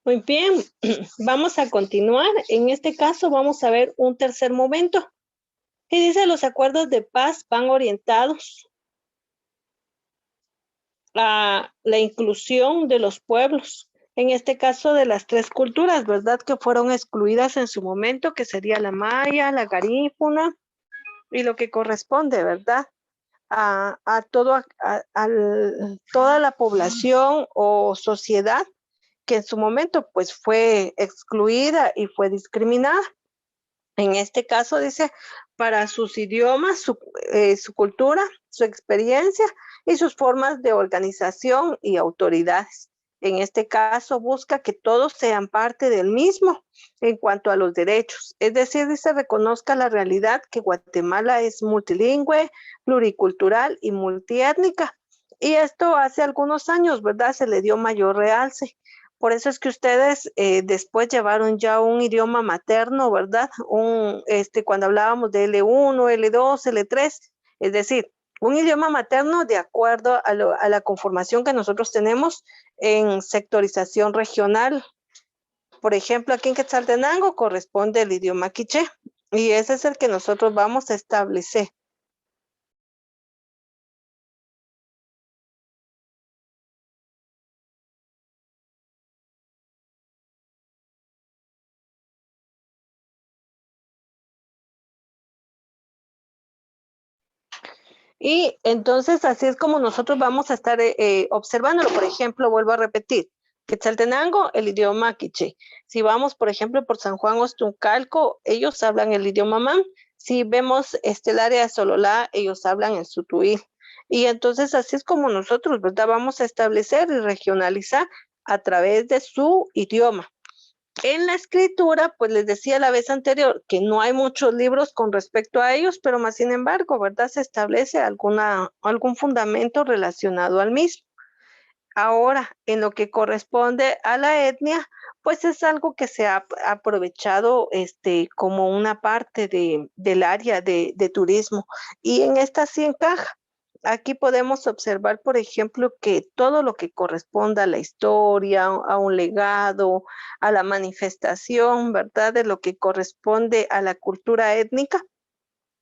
Muy bien, vamos a continuar. En este caso vamos a ver un tercer momento. Y dice, los acuerdos de paz van orientados a la inclusión de los pueblos, en este caso de las tres culturas, ¿verdad? Que fueron excluidas en su momento, que sería la maya, la garífuna y lo que corresponde, ¿verdad? A todo, toda la población o sociedad que en su momento pues fue excluida y fue discriminada. En este caso dice, para sus idiomas, su cultura, su experiencia y sus formas de organización y autoridades. En este caso busca que todos sean parte del mismo en cuanto a los derechos. Es decir, dice, reconozca la realidad que Guatemala es multilingüe, pluricultural y multiétnica. Y esto hace algunos años, ¿verdad? Se le dio mayor realce. Por eso es que ustedes después llevaron ya un idioma materno, ¿verdad? Cuando hablábamos de L1, L2, L3, es decir, un idioma materno de acuerdo a la conformación que nosotros tenemos en sectorización regional. Por ejemplo, aquí en Quetzaltenango corresponde el idioma quiché y ese es el que nosotros vamos a establecer. Y entonces así es como nosotros vamos a estar observándolo. Por ejemplo, vuelvo a repetir, Quetzaltenango, el idioma quiché. Si vamos, por ejemplo, por San Juan Ostuncalco, ellos hablan el idioma mam. Si vemos el área de Sololá, ellos hablan el sutuí. Y entonces así es como nosotros, ¿verdad? Vamos a establecer y regionalizar a través de su idioma. En la escritura, pues les decía la vez anterior que no hay muchos libros con respecto a ellos, pero más sin embargo, ¿verdad? Se establece algún fundamento relacionado al mismo. Ahora, en lo que corresponde a la etnia, pues es algo que se ha aprovechado como una parte del área de turismo y en esta sí encaja. Aquí podemos observar, por ejemplo, que todo lo que corresponda a la historia, a un legado, a la manifestación, ¿verdad? De lo que corresponde a la cultura étnica,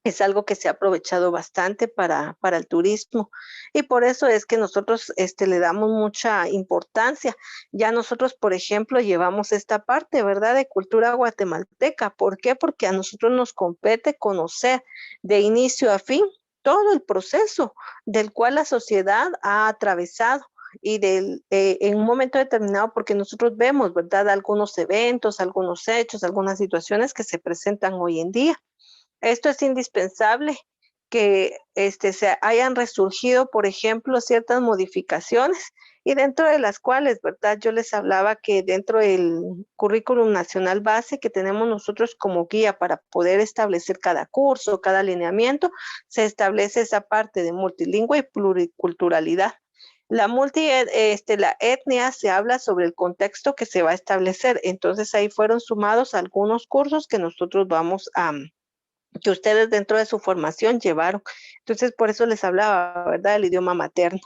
es algo que se ha aprovechado bastante para el turismo y por eso es que nosotros le damos mucha importancia. Ya nosotros, por ejemplo, llevamos esta parte, ¿verdad? De cultura guatemalteca. ¿Por qué? Porque a nosotros nos compete conocer de inicio a fin todo el proceso del cual la sociedad ha atravesado y en un momento determinado, porque nosotros vemos, ¿verdad? Algunos eventos, algunos hechos, algunas situaciones que se presentan hoy en día. Esto es indispensable que se hayan resurgido, por ejemplo, ciertas modificaciones y dentro de las cuales, ¿verdad? Yo les hablaba que dentro del currículum nacional base que tenemos nosotros como guía para poder establecer cada curso, cada alineamiento, se establece esa parte de multilingüe y pluriculturalidad. La etnia se habla sobre el contexto que se va a establecer. Entonces ahí fueron sumados algunos cursos que nosotros vamos a que ustedes dentro de su formación llevaron. Entonces, por eso les hablaba, ¿verdad? El idioma materno.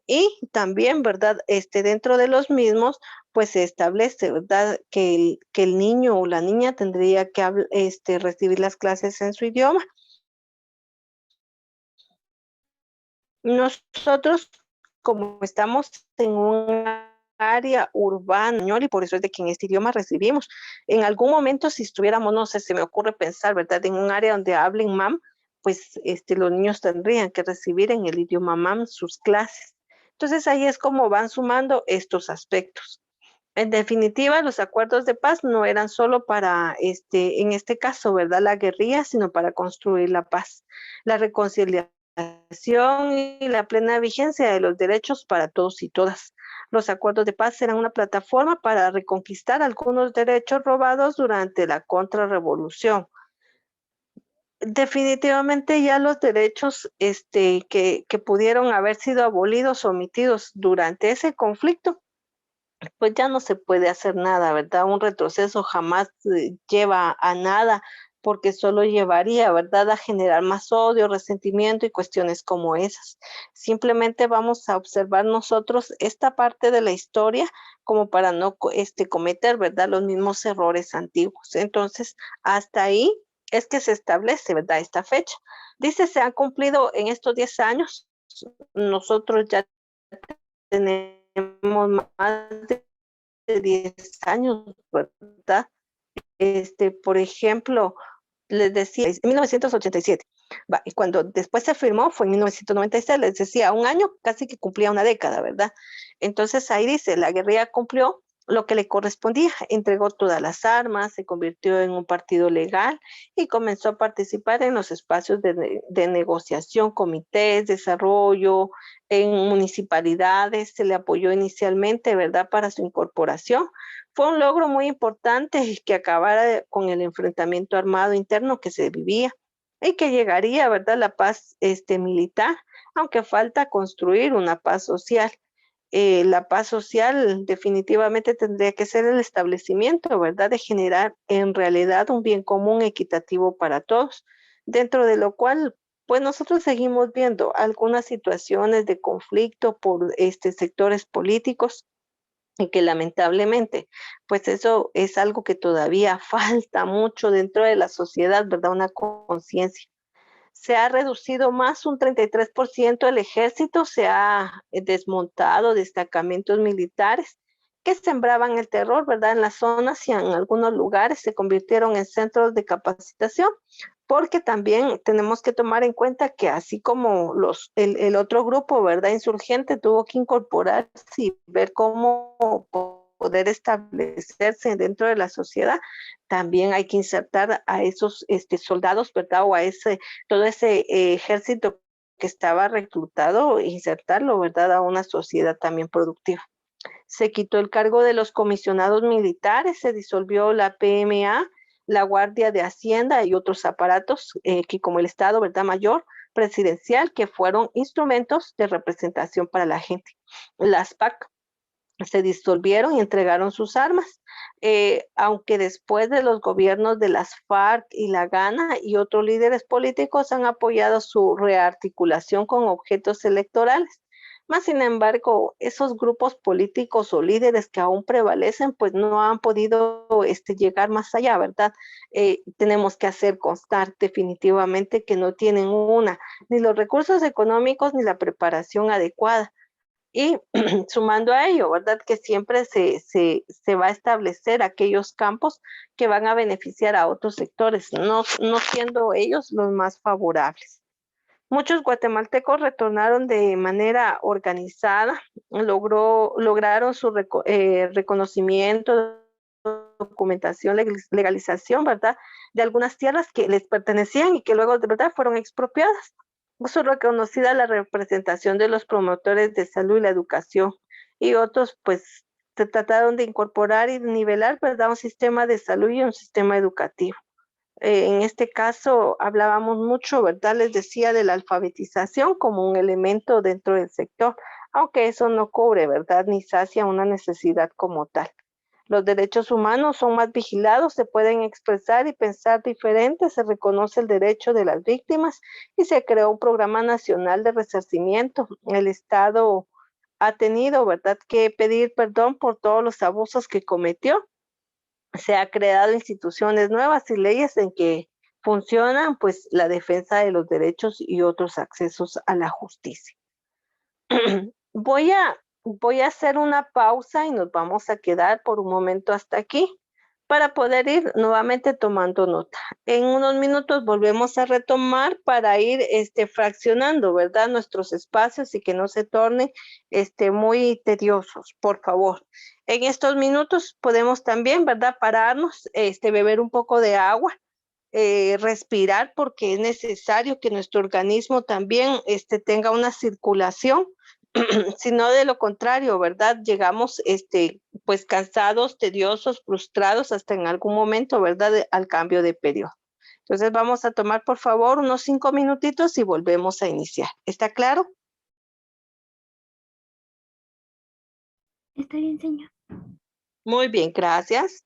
Y también, ¿verdad? Dentro de los mismos, pues se establece, ¿verdad? Que el niño o la niña tendría que recibir las clases en su idioma. Nosotros, como estamos en un área urbana, y por eso es de que en este idioma recibimos. En algún momento, si estuviéramos, no sé, se me ocurre pensar, ¿verdad? En un área donde hablen mam, pues los niños tendrían que recibir en el idioma mam sus clases. Entonces ahí es como van sumando estos aspectos. En definitiva, los acuerdos de paz no eran solo para, en este caso, ¿verdad? La guerrilla, sino para construir la paz, la reconciliación y la plena vigencia de los derechos para todos y todas. Los acuerdos de paz eran una plataforma para reconquistar algunos derechos robados durante la contrarrevolución. Definitivamente ya los derechos que pudieron haber sido abolidos o omitidos durante ese conflicto pues ya no se puede hacer nada, ¿verdad? Un retroceso jamás lleva a nada, porque solo llevaría, ¿verdad?, a generar más odio, resentimiento y cuestiones como esas. Simplemente vamos a observar nosotros esta parte de la historia como para no cometer, ¿verdad?, los mismos errores antiguos. Entonces, hasta ahí es que se establece, ¿verdad?, esta fecha. Dice, se han cumplido en estos 10 años, nosotros ya tenemos más de 10 años, ¿verdad? Por ejemplo, les decía, en 1987, va, y cuando después se firmó fue en 1996, les decía, un año casi que cumplía una década, ¿verdad? Entonces ahí dice, la guerrilla cumplió lo que le correspondía, entregó todas las armas, se convirtió en un partido legal y comenzó a participar en los espacios de negociación, comités, desarrollo, en municipalidades, se le apoyó inicialmente, ¿verdad?, para su incorporación. Fue un logro muy importante que acabara con el enfrentamiento armado interno que se vivía y que llegaría, ¿verdad?, la paz militar, aunque falta construir una paz social. La paz social definitivamente tendría que ser el establecimiento, ¿verdad?, de generar en realidad un bien común equitativo para todos, dentro de lo cual, pues nosotros seguimos viendo algunas situaciones de conflicto por sectores políticos y que lamentablemente, pues eso es algo que todavía falta mucho dentro de la sociedad, ¿verdad? Una conciencia. Se ha reducido más un 33% el ejército, se ha desmontado destacamentos militares que sembraban el terror, ¿verdad? En las zonas y en algunos lugares se convirtieron en centros de capacitación, porque también tenemos que tomar en cuenta que así como el otro grupo, ¿verdad? Insurgente tuvo que incorporarse y ver cómo poder establecerse dentro de la sociedad, también hay que insertar a esos soldados, ¿verdad? O a todo ese ejército que estaba reclutado, insertarlo, ¿verdad?, a una sociedad también productiva. Se quitó el cargo de los comisionados militares, se disolvió la PMA, la Guardia de Hacienda y otros aparatos que como el Estado, ¿verdad?, Mayor presidencial, que fueron instrumentos de representación para la gente. Las PAC se disolvieron y entregaron sus armas, aunque después de los gobiernos de las FARC y la Gana y otros líderes políticos han apoyado su rearticulación con objetos electorales. Más sin embargo, esos grupos políticos o líderes que aún prevalecen, pues no han podido llegar más allá, ¿verdad? Tenemos que hacer constar definitivamente que no tienen ni los recursos económicos ni la preparación adecuada. Y sumando a ello, ¿verdad? Que siempre se va a establecer aquellos campos que van a beneficiar a otros sectores, no siendo ellos los más favorables. Muchos guatemaltecos retornaron de manera organizada, lograron su reconocimiento, documentación, legalización, ¿verdad? De algunas tierras que les pertenecían y que luego de verdad fueron expropiadas. Puso reconocida la representación de los promotores de salud y la educación y otros pues se trataron de incorporar y nivelar, ¿verdad?, un sistema de salud y un sistema educativo. En este caso hablábamos mucho, ¿verdad? Les decía de la alfabetización como un elemento dentro del sector, aunque eso no cubre, ¿verdad?, ni sacia una necesidad como tal. Los derechos humanos son más vigilados, se pueden expresar y pensar diferente, se reconoce el derecho de las víctimas y se creó un programa nacional de resarcimiento. El Estado ha tenido, ¿verdad?, que pedir perdón por todos los abusos que cometió. Se ha creado instituciones nuevas y leyes en que funcionan pues la defensa de los derechos y otros accesos a la justicia. Voy a, voy a hacer una pausa y nos vamos a quedar por un momento hasta aquí para poder ir nuevamente tomando nota. En unos minutos volvemos a retomar para ir fraccionando, ¿verdad? Nuestros espacios y que no se tornen muy tediosos, por favor. En estos minutos podemos también, ¿verdad?, pararnos, beber un poco de agua, respirar porque es necesario que nuestro organismo también tenga una circulación, sino de lo contrario, ¿verdad? Llegamos pues cansados, tediosos, frustrados hasta en algún momento, ¿verdad? Al cambio de periodo. Entonces vamos a tomar por favor unos 5 minutitos y volvemos a iniciar. ¿Está claro? Está bien, señor. Muy bien, gracias.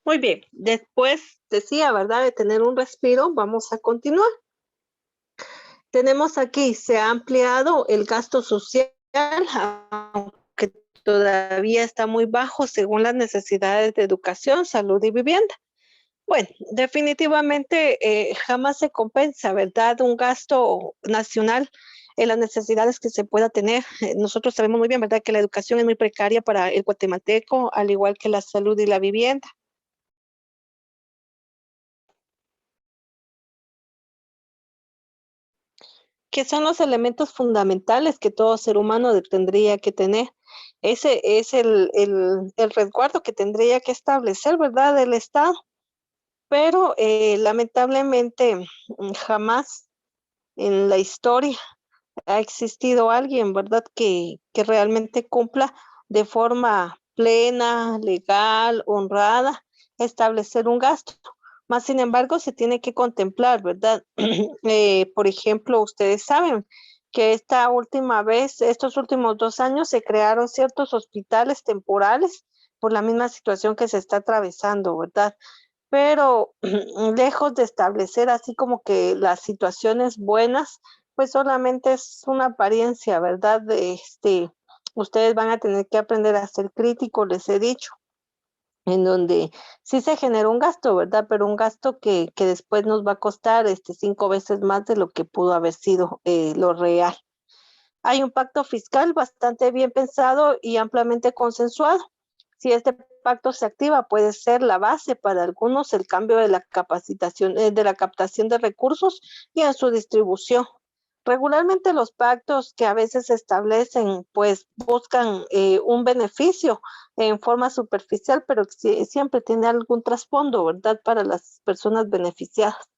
Muy bien, después decía, ¿verdad? De tener un respiro, vamos a continuar. Tenemos aquí, se ha ampliado el gasto social, aunque todavía está muy bajo según las necesidades de educación, salud y vivienda. Bueno, definitivamente jamás se compensa, ¿verdad? Un gasto nacional en las necesidades que se pueda tener. Nosotros sabemos muy bien, ¿verdad?, que la educación es muy precaria para el guatemalteco, al igual que la salud y la vivienda. ¿Qué son los elementos fundamentales que todo ser humano tendría que tener? Ese es el resguardo que tendría que establecer, ¿verdad?, el Estado. Pero lamentablemente jamás en la historia ha existido alguien, ¿verdad?, que realmente cumpla de forma plena, legal, honrada, establecer un gasto. Más sin embargo, se tiene que contemplar, ¿verdad? Por ejemplo, ustedes saben que esta última vez, estos últimos 2 años, se crearon ciertos hospitales temporales por la misma situación que se está atravesando, ¿verdad? Pero lejos de establecer así como que las situaciones buenas, pues solamente es una apariencia, ¿verdad? Ustedes van a tener que aprender a ser críticos, les he dicho, en donde sí se generó un gasto, ¿verdad? Pero un gasto que después nos va a costar 5 veces más de lo que pudo haber sido lo real. Hay un pacto fiscal bastante bien pensado y ampliamente consensuado. Si este pacto se activa, puede ser la base para algunos el cambio de la capacitación, de la captación de recursos y en su distribución. Regularmente los pactos que a veces se establecen, pues buscan un beneficio en forma superficial, pero siempre tiene algún trasfondo, ¿verdad? Para las personas beneficiadas.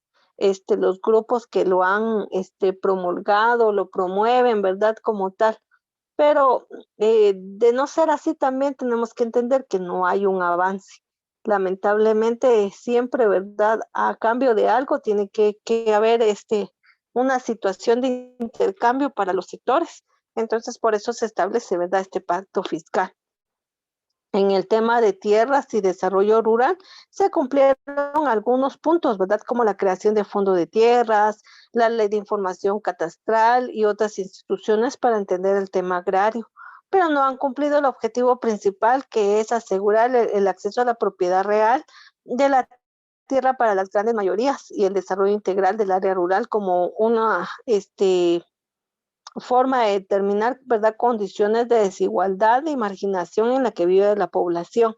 Los grupos que lo han promulgado, lo promueven, ¿verdad? Como tal. Pero de no ser así, también tenemos que entender que no hay un avance. Lamentablemente, siempre, ¿verdad? A cambio de algo tiene que haber una situación de intercambio para los sectores. Entonces, por eso se establece, ¿verdad?, este pacto fiscal. En el tema de tierras y desarrollo rural, se cumplieron algunos puntos, ¿verdad? Como la creación de fondo de tierras, la ley de información catastral y otras instituciones para entender el tema agrario, pero no han cumplido el objetivo principal, que es asegurar el acceso a la propiedad real de la tierra para las grandes mayorías y el desarrollo integral del área rural como una forma de determinar, ¿verdad?, condiciones de desigualdad y marginación en la que vive la población.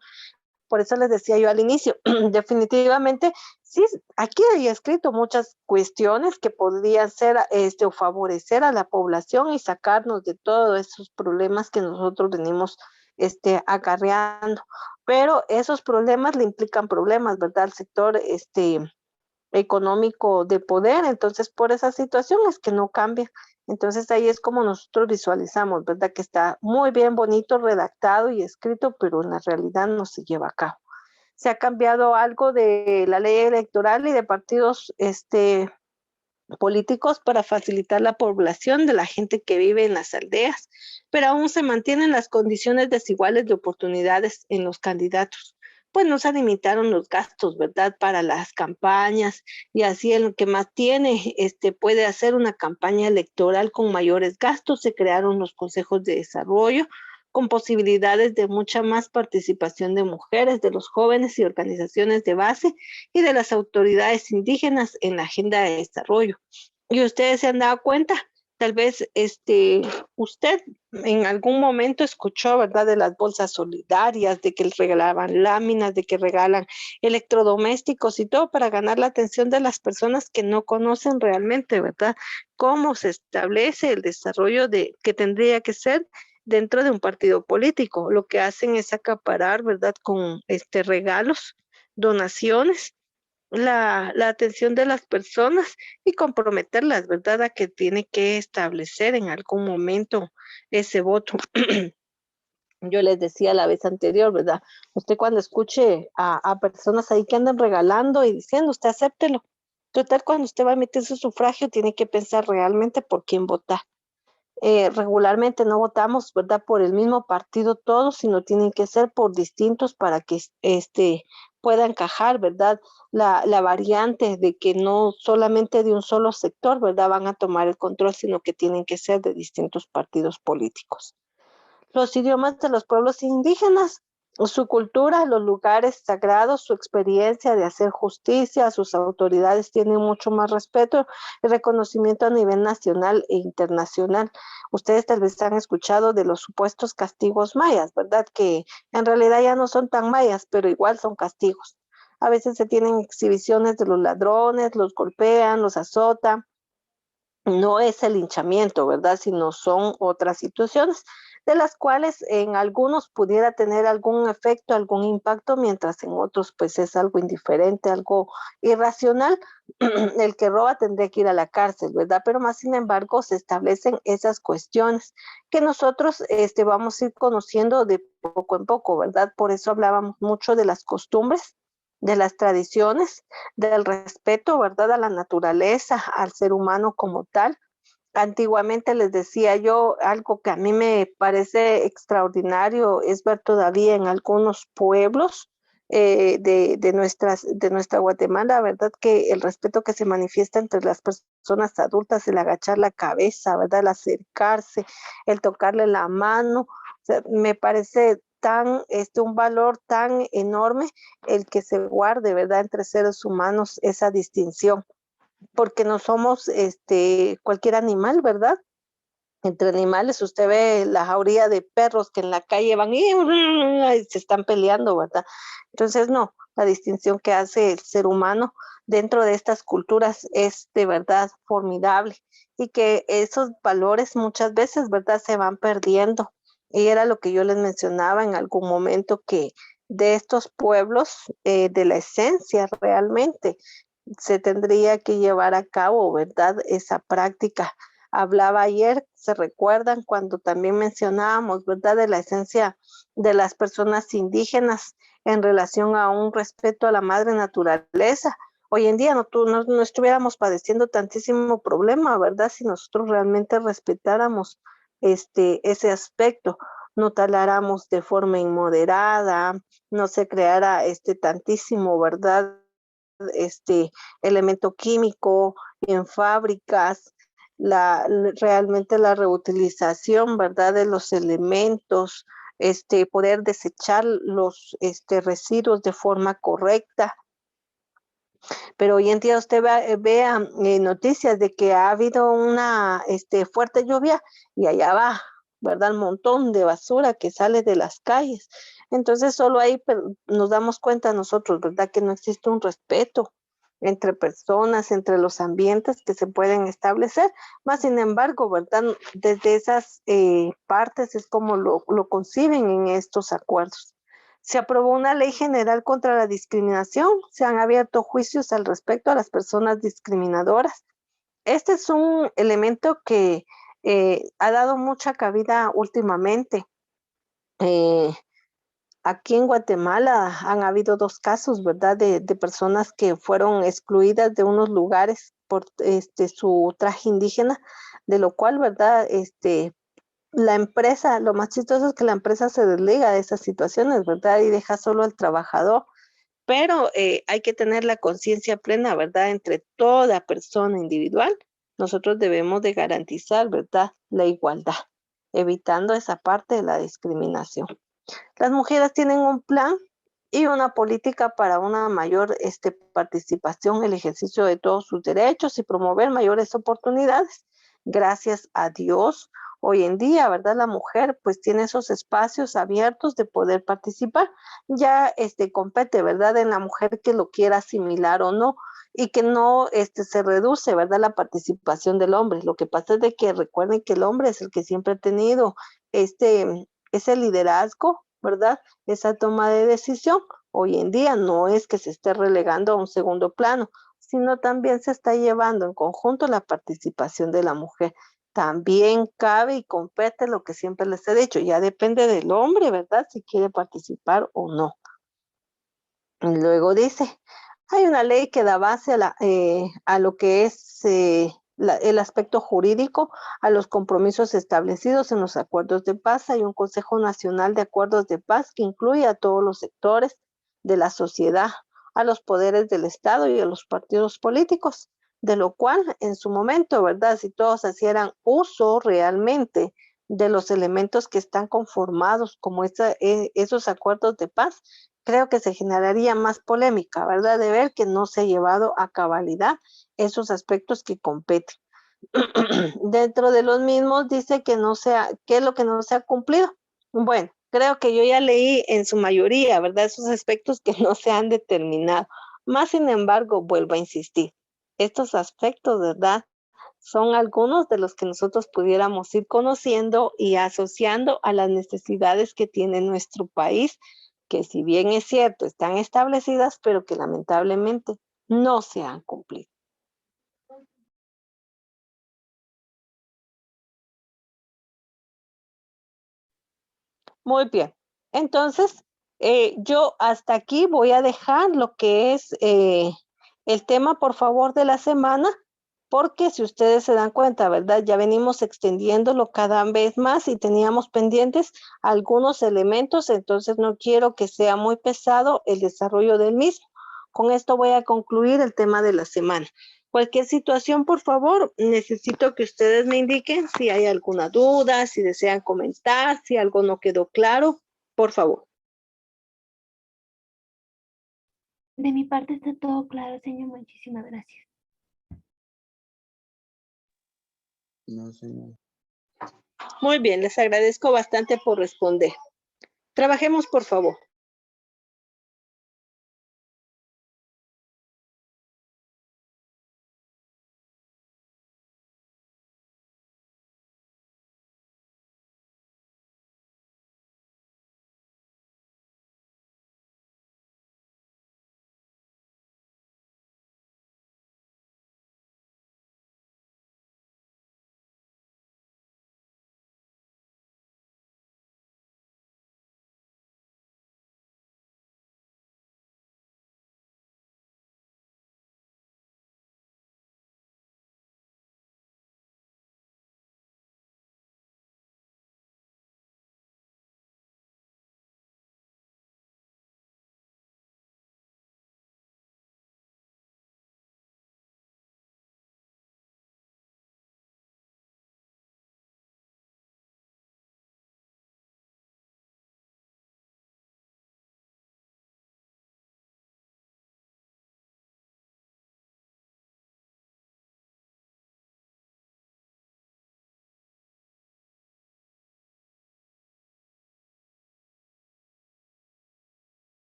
Por eso les decía yo al inicio, definitivamente, sí, aquí hay escrito muchas cuestiones que podrían ser, o favorecer a la población y sacarnos de todos esos problemas que nosotros venimos, acarreando. Pero esos problemas le implican problemas, ¿verdad?, al sector, económico de poder, entonces por esa situación es que no cambia. Entonces ahí es como nosotros visualizamos, ¿verdad? Que está muy bien bonito redactado y escrito, pero en la realidad no se lleva a cabo. Se ha cambiado algo de la ley electoral y de partidos políticos para facilitar la población de la gente que vive en las aldeas, pero aún se mantienen las condiciones desiguales de oportunidades en los candidatos. Pues no se limitaron los gastos, ¿verdad?, para las campañas, y así el que más tiene, puede hacer una campaña electoral con mayores gastos. Se crearon los consejos de desarrollo con posibilidades de mucha más participación de mujeres, de los jóvenes y organizaciones de base y de las autoridades indígenas en la agenda de desarrollo. Y ustedes se han dado cuenta, tal vez usted en algún momento escuchó, ¿verdad?, de las bolsas solidarias, de que regalaban láminas, de que regalan electrodomésticos y todo para ganar la atención de las personas que no conocen realmente, ¿verdad?, cómo se establece el desarrollo de que tendría que ser dentro de un partido político. Lo que hacen es acaparar, ¿verdad?, con regalos, donaciones, la atención de las personas y comprometerlas, ¿verdad?, a que tiene que establecer en algún momento ese voto. Yo les decía la vez anterior, ¿verdad? Usted cuando escuche a personas ahí que andan regalando y diciendo, usted acéptelo. Total, cuando usted va a emitir su sufragio, tiene que pensar realmente por quién votar. Regularmente no votamos, ¿verdad?, por el mismo partido todos, sino tienen que ser por distintos para que pueda encajar, ¿verdad? La variante de que no solamente de un solo sector, ¿verdad? Van a tomar el control, sino que tienen que ser de distintos partidos políticos. Los idiomas de los pueblos indígenas, su cultura, los lugares sagrados, su experiencia de hacer justicia, sus autoridades tienen mucho más respeto y reconocimiento a nivel nacional e internacional. Ustedes tal vez han escuchado de los supuestos castigos mayas, ¿verdad? Que en realidad ya no son tan mayas, pero igual son castigos. A veces se tienen exhibiciones de los ladrones, los golpean, los azotan. No es el linchamiento, ¿verdad? Sino son otras situaciones de las cuales en algunos pudiera tener algún efecto, algún impacto, mientras en otros pues es algo indiferente, algo irracional. El que roba tendría que ir a la cárcel, ¿verdad? Pero más sin embargo se establecen esas cuestiones que nosotros vamos a ir conociendo de poco en poco, ¿verdad? Por eso hablábamos mucho de las costumbres, de las tradiciones, del respeto, ¿verdad? A la naturaleza, al ser humano como tal. Antiguamente les decía yo algo que a mí me parece extraordinario, es ver todavía en algunos pueblos de nuestra Guatemala, ¿verdad? Que el respeto que se manifiesta entre las personas adultas, el agachar la cabeza, ¿verdad? El acercarse, el tocarle la mano, o sea, me parece tan, un valor tan enorme el que se guarde, ¿verdad? Entre seres humanos esa distinción porque no somos cualquier animal, ¿verdad? Entre animales, usted ve la jauría de perros que en la calle van y se están peleando, ¿verdad? Entonces, no, la distinción que hace el ser humano dentro de estas culturas es de verdad formidable y que esos valores muchas veces, ¿verdad?, se van perdiendo. Y era lo que yo les mencionaba en algún momento que de estos pueblos, de la esencia realmente, se tendría que llevar a cabo, ¿verdad? Esa práctica. Hablaba ayer, se recuerdan cuando también mencionábamos, ¿verdad? De la esencia de las personas indígenas en relación a un respeto a la madre naturaleza. Hoy en día no estuviéramos padeciendo tantísimo problema, ¿verdad? Si nosotros realmente respetáramos ese aspecto, no taláramos de forma inmoderada, no se creara tantísimo, ¿verdad? este elemento químico en fábricas, realmente la reutilización, ¿verdad?, de los elementos, poder desechar los residuos de forma correcta. Pero hoy en día usted vea noticias de que ha habido una fuerte lluvia y allá va, ¿verdad? Un montón de basura que sale de las calles. Entonces solo ahí nos damos cuenta nosotros, ¿verdad? Que no existe un respeto entre personas, entre los ambientes que se pueden establecer. Más sin embargo, ¿verdad? Desde esas partes es como lo conciben en estos acuerdos. Se aprobó una ley general contra la discriminación, se han abierto juicios al respecto a las personas discriminadoras. Este es un elemento que ha dado mucha cabida últimamente. Eh, Aquí en Guatemala han habido 2 casos, ¿verdad? De personas que fueron excluidas de unos lugares por su traje indígena, de lo cual, ¿verdad? La empresa, lo más chistoso es que la empresa se desliga de esas situaciones, ¿verdad? Y deja solo al trabajador. Pero hay que tener la conciencia plena, ¿verdad? Entre toda persona individual, nosotros debemos de garantizar, ¿verdad? La igualdad, evitando esa parte de la discriminación. Las mujeres tienen un plan y una política para una mayor participación en el ejercicio de todos sus derechos y promover mayores oportunidades. Gracias a Dios, hoy en día, ¿verdad? La mujer pues tiene esos espacios abiertos de poder participar. Ya compete, ¿verdad? En la mujer que lo quiera asimilar o no y que no se reduce, ¿verdad? La participación del hombre. Lo que pasa es de que recuerden que el hombre es el que siempre ha tenido ese liderazgo, ¿verdad? Esa toma de decisión. Hoy en día no es que se esté relegando a un segundo plano, sino también se está llevando en conjunto la participación de la mujer. También cabe y compete lo que siempre les he dicho, ya depende del hombre, ¿verdad? Si quiere participar o no. Y luego dice, hay una ley que da base a lo que es el aspecto jurídico, a los compromisos establecidos en los acuerdos de paz. Hay un Consejo Nacional de Acuerdos de Paz que incluye a todos los sectores. de la sociedad, a los poderes del Estado y a los partidos políticos, de lo cual en su momento, ¿verdad? Si todos hicieran uso realmente de los elementos que están conformados como esos acuerdos de paz, creo que se generaría más polémica, ¿verdad? De ver que no se ha llevado a cabalidad esos aspectos que competen. Dentro de los mismos dice que no sea, ¿qué es lo que no se ha cumplido? Bueno, creo que yo ya leí en su mayoría, ¿verdad? Esos aspectos que no se han determinado. Más sin embargo, vuelvo a insistir, estos aspectos, ¿verdad? Son algunos de los que nosotros pudiéramos ir conociendo y asociando a las necesidades que tiene nuestro país, que si bien es cierto, están establecidas, pero que lamentablemente no se han cumplido. Muy bien. Entonces, yo hasta aquí voy a dejar lo que es el tema, por favor, de la semana, porque si ustedes se dan cuenta, ¿verdad? Ya venimos extendiéndolo cada vez más y teníamos pendientes algunos elementos, entonces no quiero que sea muy pesado el desarrollo del mismo. Con esto voy a concluir el tema de la semana. Cualquier situación, por favor, necesito que ustedes me indiquen si hay alguna duda, si desean comentar, si algo no quedó claro, por favor. De mi parte está todo claro, señor. Muchísimas gracias. No, señor. Muy bien, les agradezco bastante por responder. Trabajemos, por favor.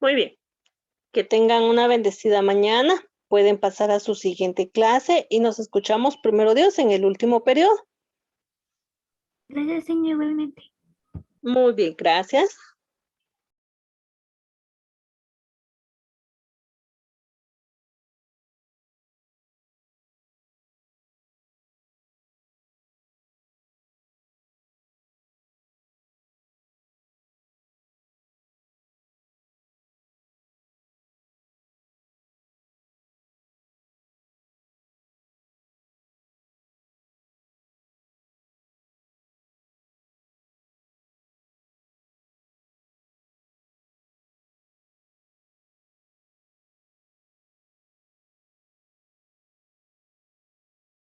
Muy bien. Que tengan una bendecida mañana. Pueden pasar a su siguiente clase y nos escuchamos primero Dios en el último periodo. Gracias, señor, igualmente. Muy bien, gracias.